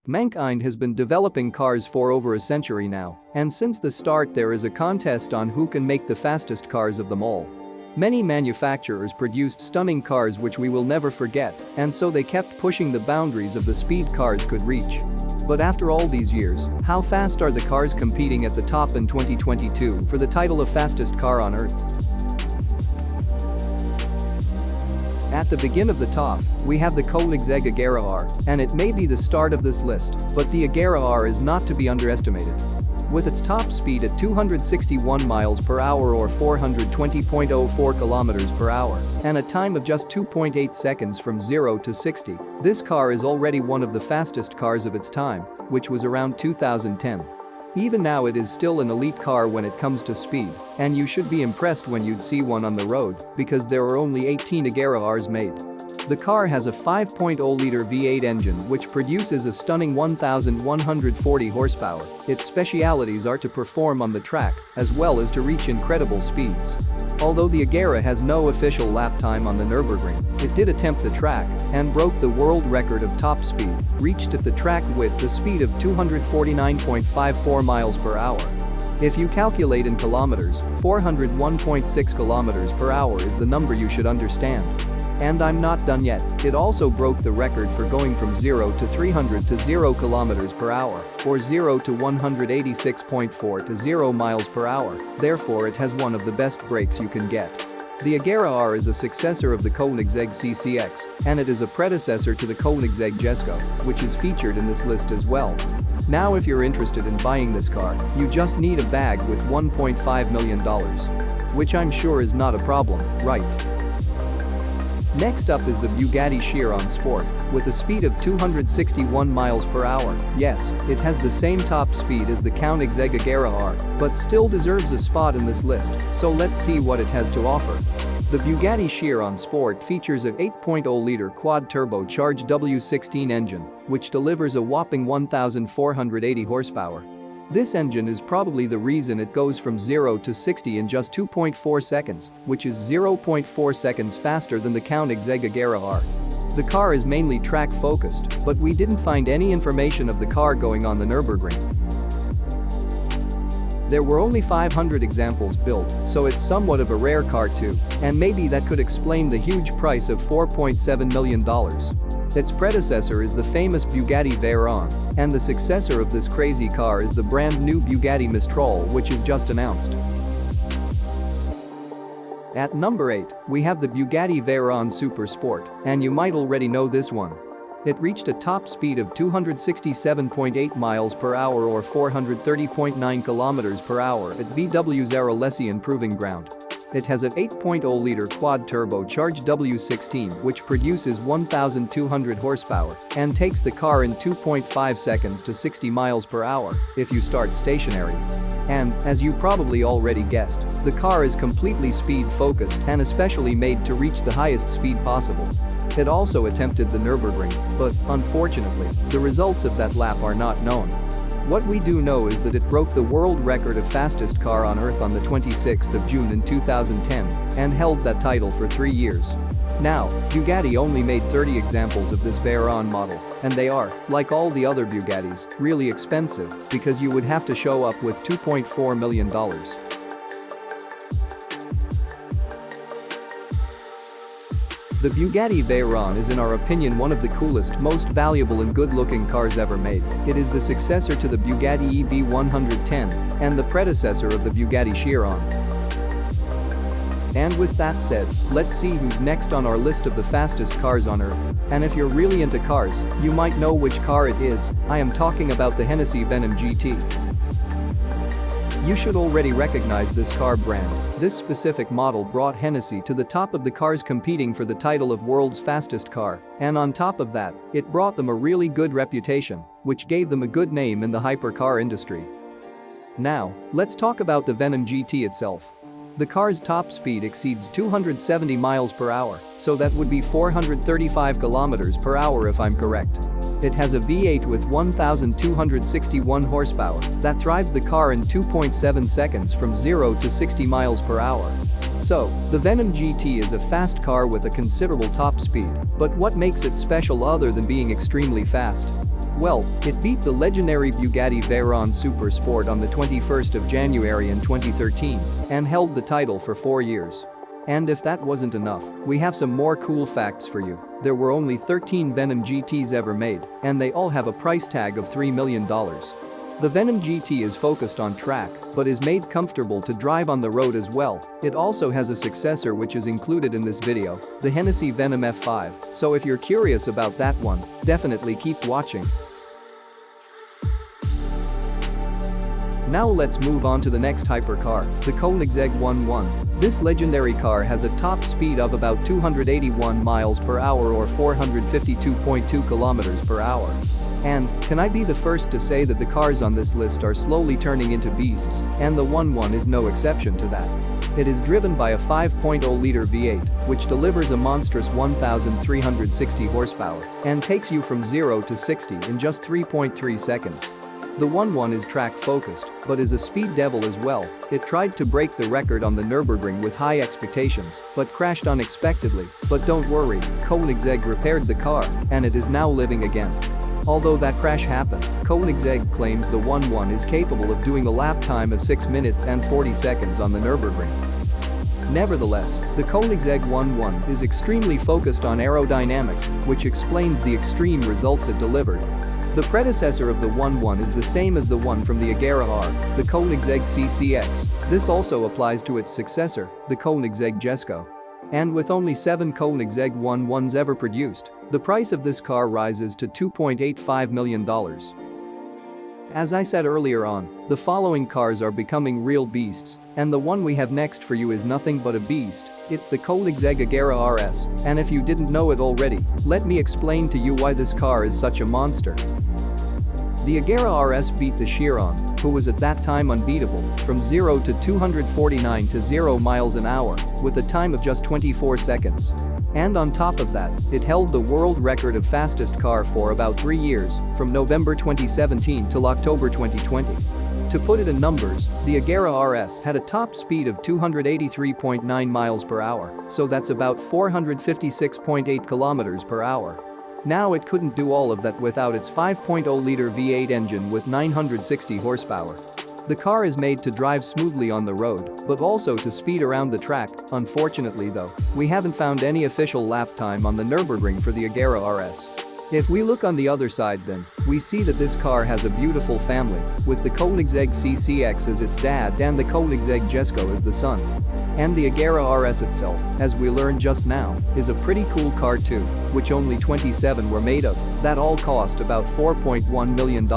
Mankind has been developing cars for over a century now, and since the start there is a contest on who can make the fastest cars of them all. Many manufacturers produced stunning cars which we will never forget, and so they kept pushing the boundaries of the speed cars could reach. But after all these years, how fast are the cars competing at the top in 2022 for the title of fastest car on Earth? At the begin of the top, we have the Koenigsegg Agera R, and it may be the start of this list, but the Agera R is not to be underestimated. With its top speed at 261 miles per hour or 420.04 kilometers per hour, and a time of just 2.8 seconds from 0 to 60, this car is already one of the fastest cars of its time, which was around 2010. Even now it is still an elite car when it comes to speed, and you should be impressed when you'd see one on the road, because there are only 18 Agera Rs made. The car has a 5.0-liter V8 engine which produces a stunning 1,140 horsepower. Its specialities are to perform on the track, as well as to reach incredible speeds. Although the Agera has no official lap time on the Nürburgring, it did attempt the track and broke the world record of top speed, reached at the track with the speed of 249.54 miles per hour. If you calculate in kilometers, 401.6 kilometers per hour is the number you should understand. And I'm not done yet, it also broke the record for going from 0 to 300 to 0 kilometers per hour, or 0 to 186.4 to 0 miles per hour, therefore it has one of the best brakes you can get. The Agera R is a successor of the Koenigsegg CCX, and it is a predecessor to the Koenigsegg Jesko, which is featured in this list as well. Now if you're interested in buying this car, you just need a bag with $1.5 million. Which I'm sure is not a problem, right? Next up is the Bugatti Chiron Sport, with a speed of 261 miles per hour. Yes, it has the same top speed as the Koenigsegg Agera R, but still deserves a spot in this list, so let's see what it has to offer. The Bugatti Chiron Sport features a 8.0-liter quad-turbocharged W16 engine, which delivers a whopping 1,480 horsepower. This engine is probably the reason it goes from 0 to 60 in just 2.4 seconds, which is 0.4 seconds faster than the Koenigsegg Agera R. The car is mainly track-focused, but we didn't find any information of the car going on the Nürburgring. There were only 500 examples built, so it's somewhat of a rare car too, and maybe that could explain the huge price of $4.7 million. Its predecessor is the famous Bugatti Veyron, and the successor of this crazy car is the brand new Bugatti Mistral, which is just announced. At number 8, we have the Bugatti Veyron Super Sport, and you might already know this one. It reached a top speed of 267.8 miles per hour or 430.9 kilometers per hour at VW's Arlesian Proving Ground. It has an 8.0-liter quad-turbocharged W16 which produces 1,200 horsepower and takes the car in 2.5 seconds to 60 miles per hour if you start stationary. And, as you probably already guessed, the car is completely speed-focused and especially made to reach the highest speed possible. It also attempted the Nürburgring, but, unfortunately, the results of that lap are not known. What we do know is that it broke the world record of fastest car on Earth on the 26th of June in 2010 and held that title for 3 years. Now, Bugatti only made 30 examples of this Veyron model, and they are, like all the other Bugattis, really expensive because you would have to show up with $2.4 million. The Bugatti Veyron is in our opinion one of the coolest, most valuable and good-looking cars ever made. It is the successor to the Bugatti EB110 and the predecessor of the Bugatti Chiron. And with that said, let's see who's next on our list of the fastest cars on Earth. And if you're really into cars, you might know which car it is. I am talking about the Hennessey Venom GT. You should already recognize this car brand. This specific model brought Hennessey to the top of the cars competing for the title of world's fastest car, and on top of that, it brought them a really good reputation, which gave them a good name in the hypercar industry. Now, let's talk about the Venom GT itself. The car's top speed exceeds 270 miles per hour, so that would be 435 kilometers per hour if I'm correct. It has a V8 with 1,261 horsepower that drives the car in 2.7 seconds from 0 to 60 miles per hour. So, the Venom GT is a fast car with a considerable top speed, but what makes it special other than being extremely fast? Well, it beat the legendary Bugatti Veyron Super Sport on the 21st of January in 2013 and held the title for 4 years. And if that wasn't enough, we have some more cool facts for you. There were only 13 Venom GTs ever made, and they all have a price tag of $3 million. The Venom GT is focused on track, but is made comfortable to drive on the road as well. It also has a successor which is included in this video, the Hennessey Venom F5, so if you're curious about that one, definitely keep watching. Now let's move on to the next hypercar, the Koenigsegg One. This legendary car has a top speed of about 281 miles per hour or 452.2 kilometers per hour. And, can I be the first to say that the cars on this list are slowly turning into beasts, and the One is no exception to that. It is driven by a 5.0-liter V8, which delivers a monstrous 1,360 horsepower and takes you from 0 to 60 in just 3.3 seconds. The One is track-focused, but is a speed devil as well. It tried to break the record on the Nürburgring with high expectations, but crashed unexpectedly. But don't worry, Koenigsegg repaired the car, and it is now living again. Although that crash happened, Koenigsegg claims the One is capable of doing a lap time of 6 minutes and 40 seconds on the Nürburgring. Nevertheless, the Koenigsegg One is extremely focused on aerodynamics, which explains the extreme results it delivered. The predecessor of the One is the same as the one from the Agera R, the Koenigsegg CCX. This also applies to its successor, the Koenigsegg Jesko. And with only 7 Koenigsegg Ones ever produced, the price of this car rises to $2.85 million. As I said earlier on, the following cars are becoming real beasts, and the one we have next for you is nothing but a beast. It's the Koenigsegg Agera RS, and if you didn't know it already, let me explain to you why this car is such a monster. The Agera RS beat the Chiron, who was at that time unbeatable, from 0 to 249 to 0 miles an hour, with a time of just 24 seconds. And on top of that, it held the world record of fastest car for about 3 years, from November 2017 till October 2020. To put it in numbers, the Agera RS had a top speed of 283.9 miles per hour, so that's about 456.8 kilometers per hour. Now it couldn't do all of that without its 5.0-liter V8 engine with 960 horsepower. The car is made to drive smoothly on the road, but also to speed around the track. Unfortunately though, we haven't found any official lap time on the Nürburgring for the Agera RS. If we look on the other side then, we see that this car has a beautiful family, with the Koenigsegg CCX as its dad and the Koenigsegg Jesko as the son. And the Agera RS itself, as we learned just now, is a pretty cool car too, which only 27 were made of. That all cost about $4.1 million.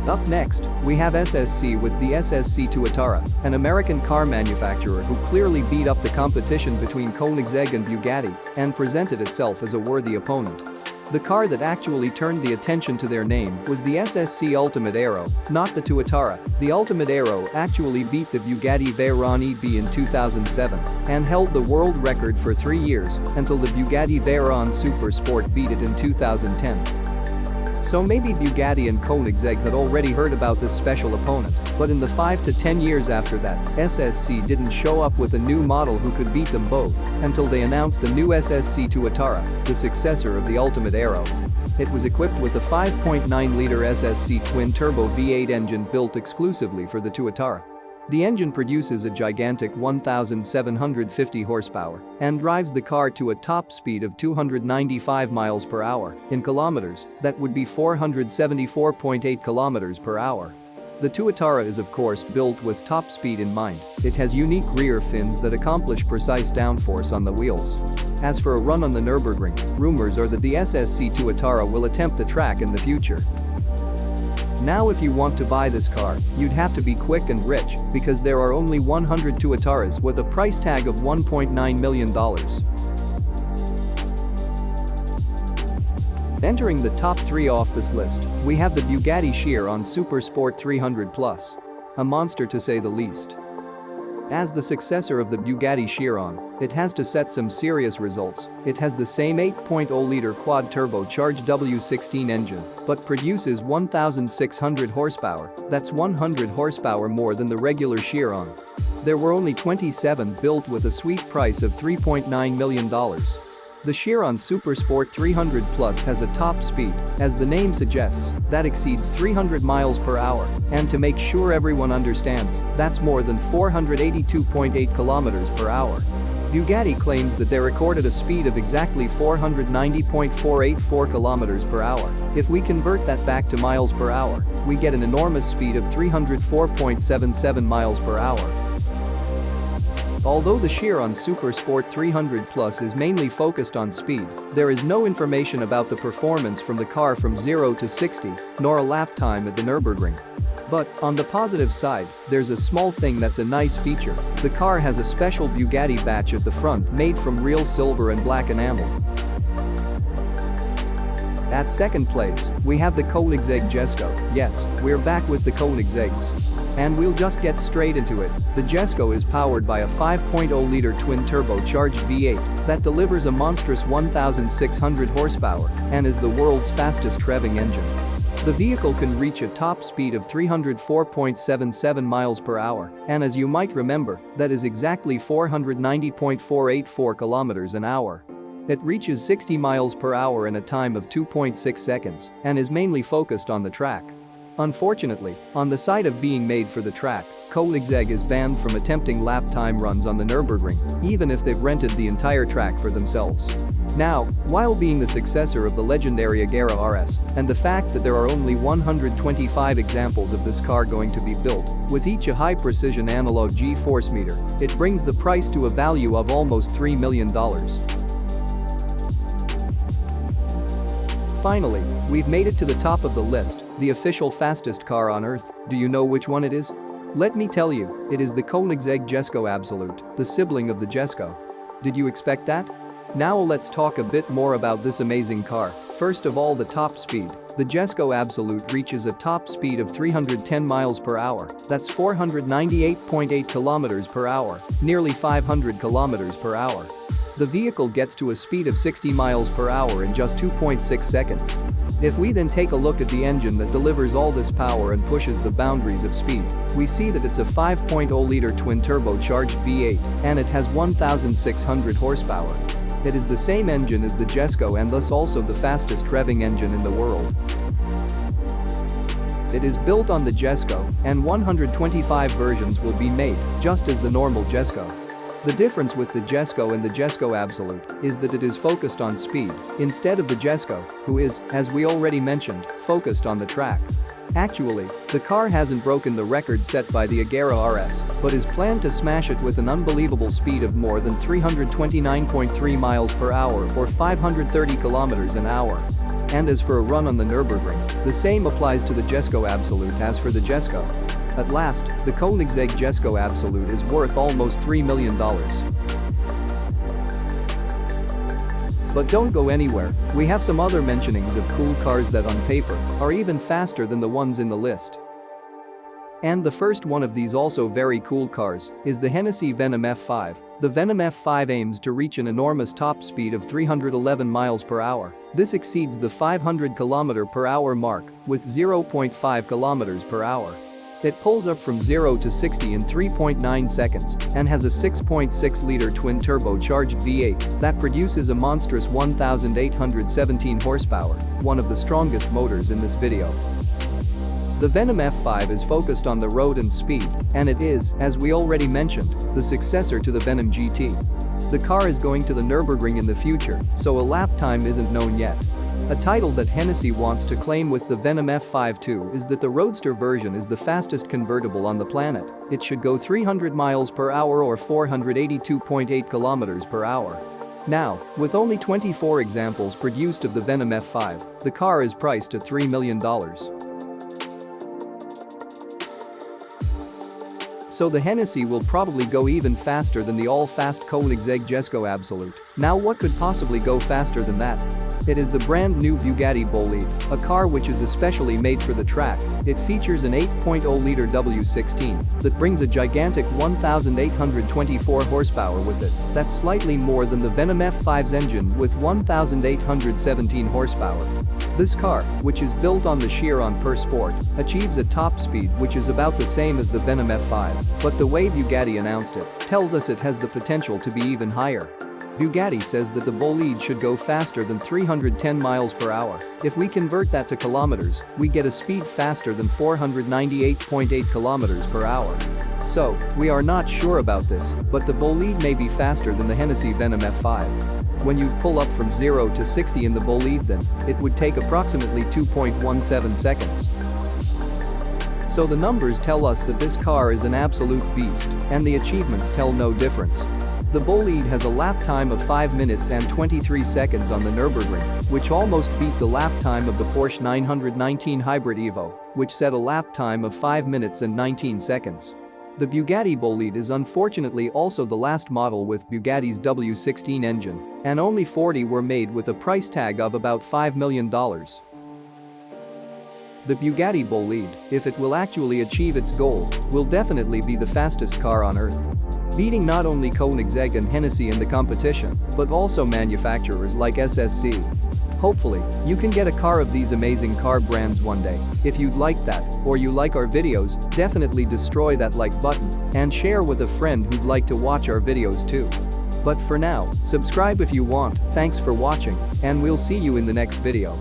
Up next, we have SSC with the SSC Tuatara, an American car manufacturer who clearly beat up the competition between Koenigsegg and Bugatti and presented itself as a worthy opponent. The car that actually turned the attention to their name was the SSC Ultimate Aero, not the Tuatara. The Ultimate Aero actually beat the Bugatti Veyron EB in 2007 and held the world record for 3 years until the Bugatti Veyron Super Sport beat it in 2010. So maybe Bugatti and Koenigsegg had already heard about this special opponent, but in the 5 to 10 years after that, SSC didn't show up with a new model who could beat them both until they announced the new SSC Tuatara, the successor of the Ultimate Aero. It was equipped with a 5.9-liter SSC twin-turbo V8 engine built exclusively for the Tuatara. The engine produces a gigantic 1,750 horsepower and drives the car to a top speed of 295 miles per hour. In kilometers, that would be 474.8 kilometers per hour. The Tuatara is of course built with top speed in mind. It has unique rear fins that accomplish precise downforce on the wheels. As for a run on the Nürburgring, rumors are that the SSC Tuatara will attempt the track in the future. Now if you want to buy this car, you'd have to be quick and rich because there are only 100 Tuataras with a price tag of $1.9 million. Entering the top 3 off this list, we have the Bugatti Chiron Super Sport 300 Plus. A monster to say the least. As the successor of the Bugatti Chiron, it has to set some serious results. It has the same 8.0-liter quad-turbocharged W16 engine, but produces 1,600 horsepower. That's 100 horsepower more than the regular Chiron. There were only 27 built with a sweet price of $3.9 million. The Chiron Super Sport 300 Plus has a top speed, as the name suggests, that exceeds 300 miles per hour, and to make sure everyone understands, that's more than 482.8 kilometers per hour. Bugatti claims that they recorded a speed of exactly 490.484 kilometers per hour. If we convert that back to miles per hour, we get an enormous speed of 304.77 miles per hour. Although the Chiron Super Sport 300 Plus is mainly focused on speed, there is no information about the performance from the car from 0 to 60, nor a lap time at the Nürburgring. But, on the positive side, there's a small thing that's a nice feature. The car has a special Bugatti badge at the front made from real silver and black enamel. At second place, we have the Koenigsegg Jesko. Yes, we're back with the Koenigsegg's. And we'll just get straight into it. The Jesko is powered by a 5.0-liter twin-turbocharged V8 that delivers a monstrous 1,600 horsepower and is the world's fastest revving engine. The vehicle can reach a top speed of 304.77 miles per hour, and as you might remember, that is exactly 490.484 kilometers an hour. It reaches 60 miles per hour in a time of 2.6 seconds and is mainly focused on the track. Unfortunately, on the side of being made for the track, Koenigsegg is banned from attempting lap time runs on the Nürburgring, even if they've rented the entire track for themselves. Now, while being the successor of the legendary Agera RS, and the fact that there are only 125 examples of this car going to be built, with each a high-precision analog G-force meter, it brings the price to a value of almost $3 million. Finally, we've made it to the top of the list. The official fastest car on Earth. Do you know which one it is? Let me tell you, it is the Koenigsegg Jesko Absolut, the sibling of the Jesko. Did you expect that? Now let's talk a bit more about this amazing car. First of all, the top speed. The Jesko Absolut reaches a top speed of 310 miles per hour. That's 498.8 kilometers per hour, nearly 500 kilometers per hour. The vehicle gets to a speed of 60 miles per hour in just 2.6 seconds. If we then take a look at the engine that delivers all this power and pushes the boundaries of speed, we see that it's a 5.0-liter twin-turbocharged V8 and it has 1,600 horsepower. It is the same engine as the Jesko and thus also the fastest revving engine in the world. It is built on the Jesko, and 125 versions will be made, just as the normal Jesko. The difference with the Jesko and the Jesko Absolut is that it is focused on speed, instead of the Jesko, who is, as we already mentioned, focused on the track. Actually, the car hasn't broken the record set by the Agera RS, but is planned to smash it with an unbelievable speed of more than 329.3 miles per hour or 530 kilometers an hour. And as for a run on the Nürburgring, the same applies to the Jesko Absolut as for the Jesko. At last, the Koenigsegg Jesko Absolut is worth almost $3 million. But don't go anywhere, we have some other mentionings of cool cars that on paper are even faster than the ones in the list. And the first one of these also very cool cars is the Hennessey Venom F5. The Venom F5 aims to reach an enormous top speed of 311 miles per hour. This exceeds the 500 km per hour mark with 0.5 kilometers per hour. It pulls up from 0 to 60 in 3.9 seconds and has a 6.6-liter twin-turbocharged V8 that produces a monstrous 1,817 horsepower, one of the strongest motors in this video. The Venom F5 is focused on the road and speed, and it is, as we already mentioned, the successor to the Venom GT. The car is going to the Nürburgring in the future, so a lap time isn't known yet. A title that Hennessey wants to claim with the Venom F5 too is that the roadster version is the fastest convertible on the planet. It should go 300 miles per hour or 482.8 kilometers per hour. Now, with only 24 examples produced of the Venom F5, the car is priced at $3 million. So the Hennessey will probably go even faster than the all-fast Koenigsegg Jesko Absolut. Now what could possibly go faster than that? It is the brand new Bugatti Bolide, a car which is especially made for the track. It features an 8.0-liter W16 that brings a gigantic 1,824 horsepower with it. That's slightly more than the Venom F5's engine with 1,817 horsepower. This car, which is built on the Chiron Per Sport, achieves a top speed which is about the same as the Venom F5, but the way Bugatti announced it tells us it has the potential to be even higher. Bugatti says that the bolide should go faster than 310 miles per hour. If we convert that to kilometers, we get a speed faster than 498.8 kilometers per hour. So, we are not sure about this, but the bolide may be faster than the Hennessey Venom F5. When you pull up from 0 to 60 in the bolide, then it would take approximately 2.17 seconds. So the numbers tell us that this car is an absolute beast, and the achievements tell no difference. The bolide has a lap time of 5 minutes and 23 seconds on the Nürburgring, which almost beat the lap time of the Porsche 919 Hybrid Evo, which set a lap time of 5 minutes and 19 seconds. The Bugatti bolide is unfortunately also the last model with Bugatti's W16 engine, and only 40 were made with a price tag of about $5 million. The Bugatti bolide, if it will actually achieve its goal, will definitely be the fastest car on earth, beating not only Koenigsegg and Hennessey in the competition, but also manufacturers like SSC. Hopefully, you can get a car of these amazing car brands one day. If you'd like that, or you like our videos, definitely destroy that like button and share with a friend who'd like to watch our videos too. But for now, subscribe if you want. Thanks for watching, and we'll see you in the next video.